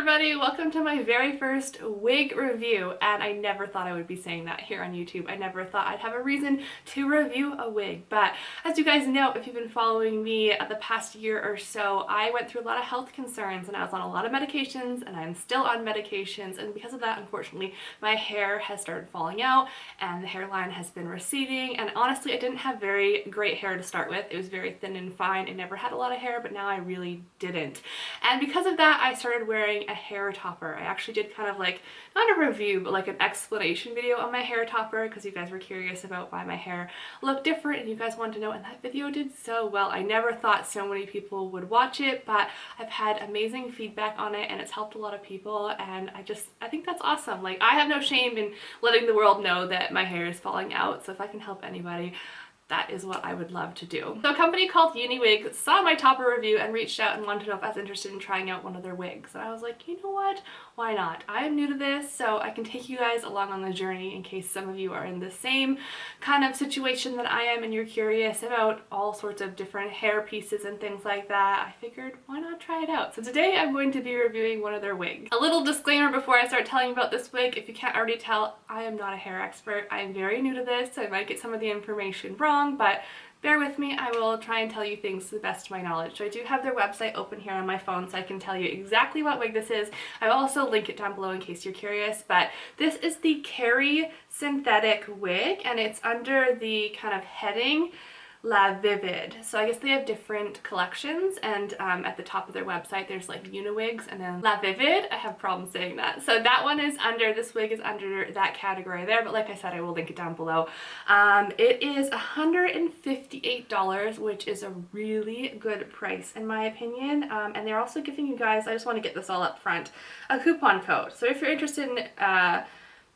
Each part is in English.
everybody, welcome to my very first wig review, and I never thought I would be saying that here on YouTube. I never thought I'd have a reason to review a wig, but as you guys know, if you've been following me the past year or so, I went through a lot of health concerns and I was on a lot of medications, and I'm still on medications, and because of that, unfortunately, my hair has started falling out and the hairline has been receding, and honestly, I didn't have very great hair to start with. It was very thin and fine. I never had a lot of hair, but now I really didn't. And because of that, I started wearing a hair topper. I actually did kind of like, not a review, but like an explanation video on my hair topper because you guys were curious about why my hair looked different and you guys wanted to know, and that video did so well. I never thought so many people would watch it, but I've had amazing feedback on it and it's helped a lot of people, and I think that's awesome. Like, I have no shame in letting the world know that my hair is falling out, so if I can help anybody, that is what I would love to do. So a company called Uniwigs saw my topper review and reached out and wanted to know if I was interested in trying out one of their wigs. And I was like, you know what? Why not? I am new to this, so I can take you guys along on the journey in case some of you are in the same kind of situation that I am and you're curious about all sorts of different hair pieces and things like that. I figured, why not try it out? So today I'm going to be reviewing one of their wigs. A little disclaimer before I start telling you about this wig: if you can't already tell, I am not a hair expert. I am very new to this. I might get some of the information wrong, but bear with me. I will try and tell you things to the best of my knowledge. So I do have their website open here on my phone so I can tell you exactly what wig this is. I will also link it down below in case you're curious, but this is the Carrie synthetic wig and it's under the kind of heading La Vivid. So I guess they have different collections, and at the top of their website there's like Uniwigs and then La Vivid. I have problems saying that. So that one is under, this wig is under that category there, but like I said, I will link it down below. It is $158, which is a really good price in my opinion. And they're also giving you guys, I just want to get this all up front, a coupon code. So if you're interested in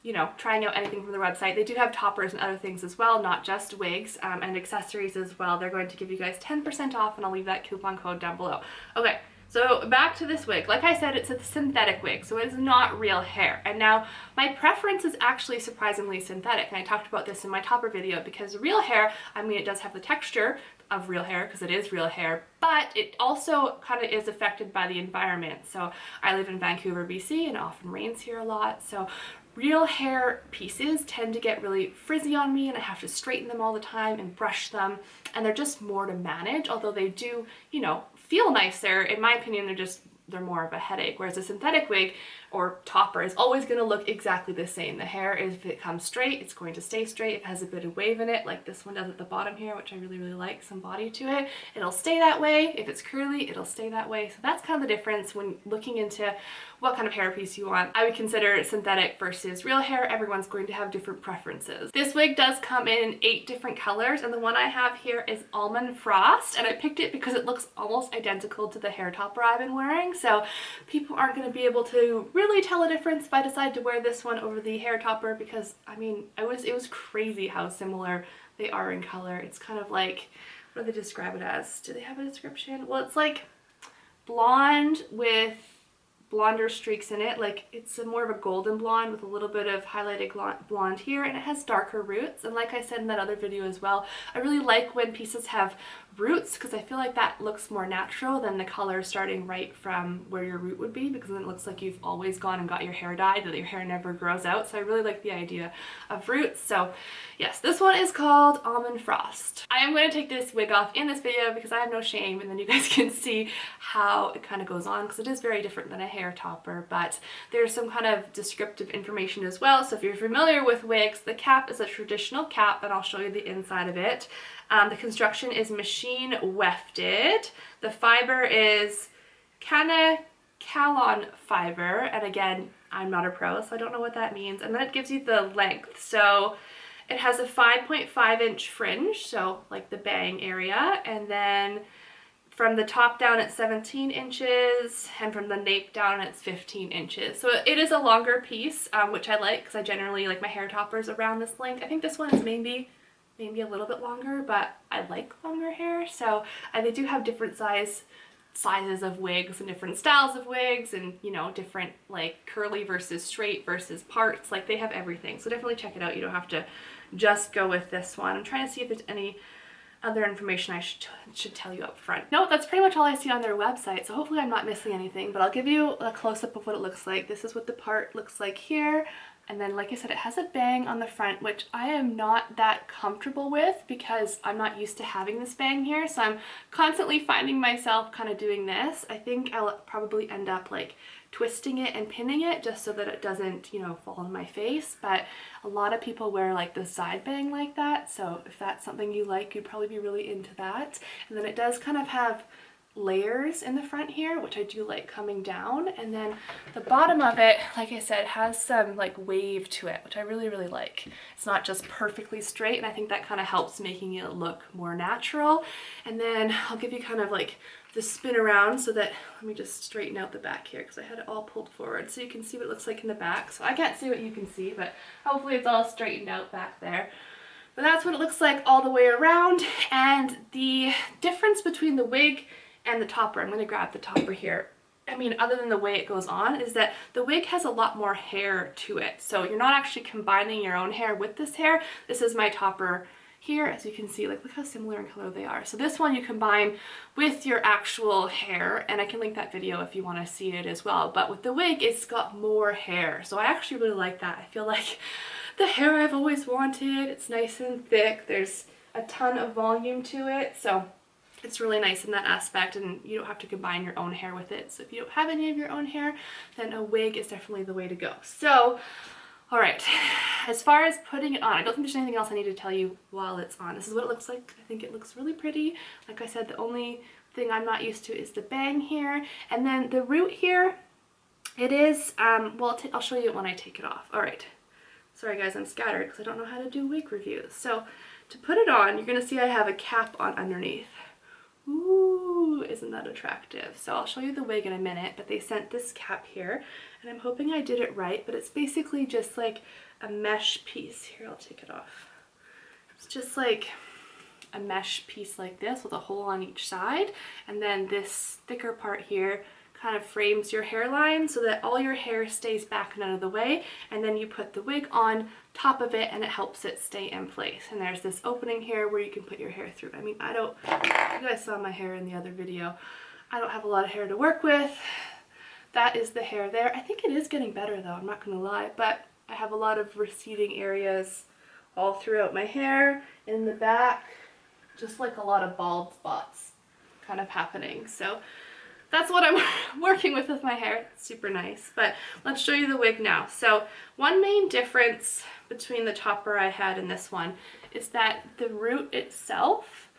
you know, trying out anything from their website, they do have toppers and other things as well, not just wigs, and accessories as well. They're going to give you guys 10% off, and I'll leave that coupon code down below. Okay, so back to this wig. Like I said, it's a synthetic wig, so it is not real hair. And now my preference is actually surprisingly synthetic, and I talked about this in my topper video, because real hair, I mean, it does have the texture of real hair because it is real hair, but it also kind of is affected by the environment. So I live in Vancouver, BC, and it often rains here a lot, so real hair pieces tend to get really frizzy on me and I have to straighten them all the time and brush them, and they're just more to manage, although they do, you know, feel nicer. In my opinion, they're more of a headache, whereas a synthetic wig or topper is always going to look exactly the same. The hair, if it comes straight, it's going to stay straight. If it has a bit of wave in it, like this one does at the bottom here, which I really like, some body to it, it'll stay that way. If it's curly, it'll stay that way. So that's kind of the difference when looking into what kind of hairpiece you want. I would consider synthetic versus real hair. Everyone's going to have different preferences. This wig does come in 8 different colors, and the one I have here is Almond Frost, and I picked it because it looks almost identical to the hair topper I've been wearing, so people aren't going to be able to really tell a difference if I decide to wear this one over the hair topper, because I mean, it was crazy how similar they are in color. It's kind of like, what do they describe it as? Do they have a description? Well, it's like blonde with blonder streaks in it. Like, it's more of a golden blonde with a little bit of highlighted blonde here, and it has darker roots. And like I said in that other video as well, I really like when pieces have roots because I feel like that looks more natural than the color starting right from where your root would be, because then it looks like you've always gone and got your hair dyed, that your hair never grows out. So I really like the idea of roots. So yes, this one is called Almond Frost. I am going to take this wig off in this video because I have no shame, and then you guys can see how it kind of goes on, because it is very different than a hair topper, but there's some kind of descriptive information as well. So if you're familiar with wigs, the cap is a traditional cap, and I'll show you the inside of it. The construction is machine wefted. The fiber is Calon fiber, and again, I'm not a pro, so I don't know what that means. And then it gives you the length. So it has a 5.5 inch fringe, so like the bang area, and then from the top down it's 17 inches, and from the nape down it's 15 inches. So it is a longer piece, which I like because I generally like my hair toppers around this length. I think this one is maybe a little bit longer, but I like longer hair. So they do have different sizes of wigs and different styles of wigs, and you know, different like curly versus straight versus parts. Like, they have everything, so definitely check it out. You don't have to just go with this one. I'm trying to see if there's any other information I should tell you up front. No, that's pretty much all I see on their website, so hopefully I'm not missing anything, but I'll give you a close-up of what it looks like. This is what the part looks like here. And then, like I said, it has a bang on the front, which I am not that comfortable with because I'm not used to having this bang here. So I'm constantly finding myself kind of doing this. I think I'll probably end up like twisting it and pinning it just so that it doesn't, you know, fall in my face. But a lot of people wear like the side bang like that. So if that's something you like, you'd probably be really into that. And then it does kind of have layers in the front here, which I do like coming down, and then the bottom of it, like I said, has some like wave to it, which I really like. It's not just perfectly straight, and I think that kind of helps making it look more natural. And then I'll give you kind of like the spin around so that, let me just straighten out the back here because I had it all pulled forward so you can see what it looks like in the back. So I can't see what you can see, but hopefully it's all straightened out back there. But that's what it looks like all the way around. And the difference between the wig and the topper, I'm going to grab the topper here, I mean, other than the way it goes on, is that the wig has a lot more hair to it. So you're not actually combining your own hair with this hair. This is my topper here, as you can see, like look how similar in color they are. So this one you combine with your actual hair, and I can link that video if you want to see it as well. But with the wig, it's got more hair. So I actually really like that. I feel like the hair I've always wanted. It's nice and thick. There's a ton of volume to it. So it's really nice in that aspect, and you don't have to combine your own hair with it. So if you don't have any of your own hair, then a wig is definitely the way to go. So, all right, as far as putting it on, I don't think there's anything else I need to tell you while it's on. This is what it looks like. I think it looks really pretty. Like I said, the only thing I'm not used to is the bang here. And then the root here, it is, well, I'll show you it when I take it off. All right. Sorry guys, I'm scattered because I don't know how to do wig reviews. So to put it on, you're gonna see I have a cap on underneath. Ooh, isn't that attractive? So I'll show you the wig in a minute, but they sent this cap here, and I'm hoping I did it right, but it's basically just like a mesh piece. Here, I'll take it off. It's just like a mesh piece like this with a hole on each side, and then this thicker part here kind of frames your hairline so that all your hair stays back and out of the way, and then you put the wig on top of it and it helps it stay in place. And there's this opening here where you can put your hair through. I mean, you guys saw my hair in the other video. I don't have a lot of hair to work with. That is the hair there. I think it is getting better though, I'm not gonna lie, but I have a lot of receding areas all throughout my hair, in the back, just like a lot of bald spots kind of happening. So that's what I'm working with my hair. It's super nice. But let's show you the wig now. So one main difference between the topper I had and this one is that the root itself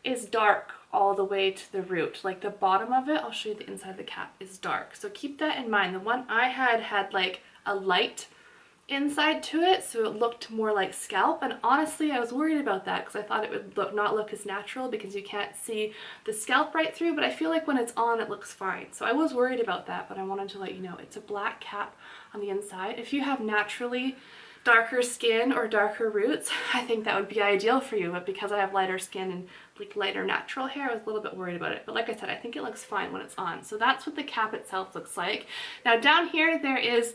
is dark all the way to the root. Like the bottom of it, I'll show you the inside of the cap, is dark. So keep that in mind. The one I had like a light inside to it, so it looked more like scalp, and honestly I was worried about that because I thought it would not look as natural because you can't see the scalp right through, but I feel like when it's on it looks fine. So I was worried about that, but I wanted to let you know it's a black cap on the inside. If you have naturally darker skin or darker roots, I think that would be ideal for you, but because I have lighter skin and like lighter natural hair, I was a little bit worried about it. But like I said, I think it looks fine when it's on. So that's what the cap itself looks like. Now down here there is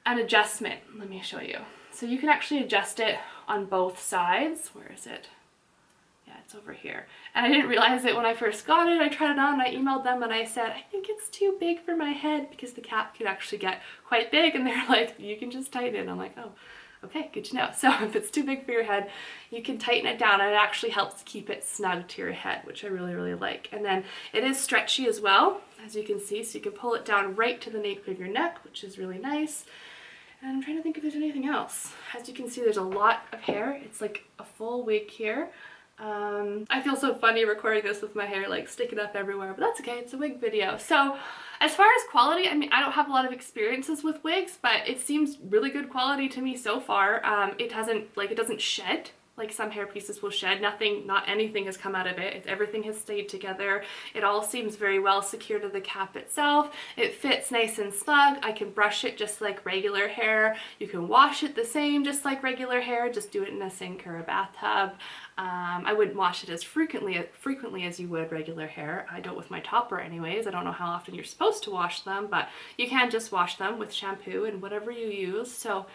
an adjustment. Let me show you. So you can actually adjust it on both sides. Where is it? Yeah, it's over here. And I didn't realize it when I first got it. I tried it on and I emailed them and I said, I think it's too big for my head because the cap could actually get quite big, and they're like, you can just tighten it. I'm like, oh, okay, good to know. So if it's too big for your head, you can tighten it down, and it actually helps keep it snug to your head, which I really like. And then it is stretchy as well, as you can see, so you can pull it down right to the nape of your neck, which is really nice. And I'm trying to think if there's anything else. As you can see, there's a lot of hair. It's like a full wig here. I feel so funny recording this with my hair like sticking up everywhere, but that's okay, it's a wig video. So as far as quality, I mean, I don't have a lot of experiences with wigs, but it seems really good quality to me so far. It doesn't shed like some hair pieces will shed. Not anything has come out of it. Everything has stayed together. It all seems very well secured to the cap itself. It fits nice and snug. I can brush it just like regular hair. You can wash it the same just like regular hair. Just do it in a sink or a bathtub. I wouldn't wash it as frequently as you would regular hair. I don't with my topper anyways. I don't know how often you're supposed to wash them, but you can just wash them with shampoo and whatever you use. So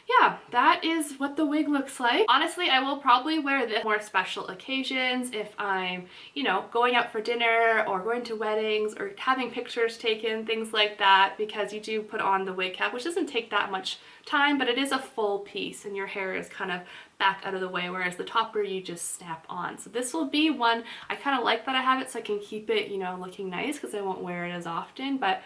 yeah, that is what the wig looks like. Honestly, I will probably wear this more special occasions if I'm, you know, going out for dinner or going to weddings or having pictures taken, things like that, because you do put on the wig cap, which doesn't take that much time, but it is a full piece and your hair is kind of back out of the way, whereas the topper you just snap on. So this will be one, I kind of like that I have it so I can keep it, you know, looking nice because I won't wear it as often, but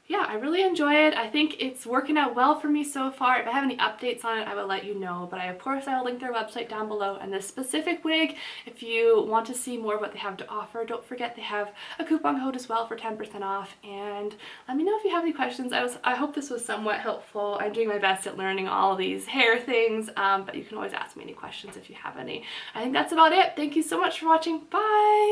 yeah, I really enjoy it. I think it's working out well for me so far. If I have any updates on it, I will let you know. But of course, I will link their website down below. And this specific wig, if you want to see more of what they have to offer, don't forget they have a coupon code as well for 10% off. And let me know if you have any questions. I hope this was somewhat helpful. I'm doing my best at learning all of these hair things, but you can always ask me any questions if you have any. I think that's about it. Thank you so much for watching. Bye!